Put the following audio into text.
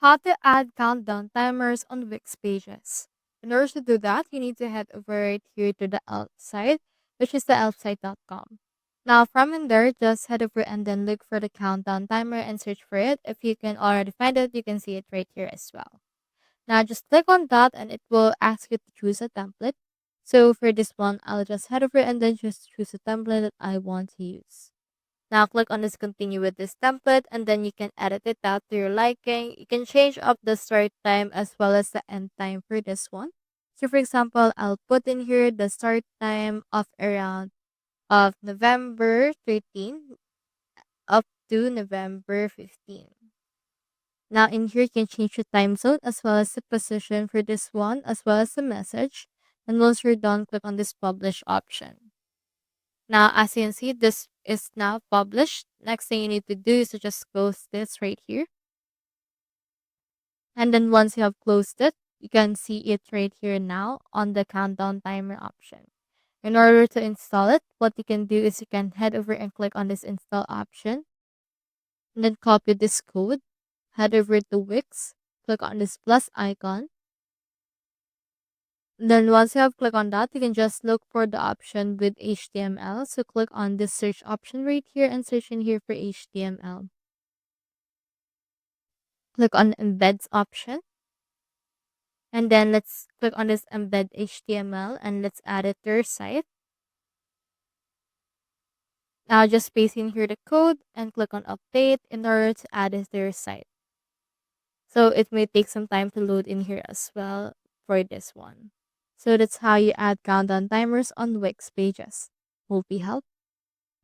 How to add countdown timers on Wix pages. In order to do that, you need to head over right here to the Elf site, which is the elfsite.com. Now, from in there, just head over and then look for the countdown timer and search for it. If you can already find it, you can see it right here as well. Now, just click on that and it will ask you to choose a template. So for this one, I'll just head over and then just choose a template that I want to use. Now click on this continue with this template and then you can edit it out to your liking. You can change up the start time as well as the end time for this one. So for example, I'll put in here the start time of around of November 13 up to November 15. Now in here you can change the time zone as well as the position for this one as well as the message. And once you're done, click on this publish option. Now, as you can see, this is now published. Next thing you need to do is to just close this right here. And then once you have closed it, you can see it right here now on the countdown timer option. In order to install it, what you can do is you can head over and click on this install option. And then copy this code. Head over to Wix. Click on this plus icon. Then once you have clicked on that, you can just look for the option with HTML. So click on this search option right here and search in here for HTML. Click on embeds option. And then let's click on this embed HTML and let's add it to your site. Now just paste in here the code and click on update in order to add it to your site. So it may take some time to load in here as well for this one. So that's how you add countdown timers on Wix pages. Hope you helped.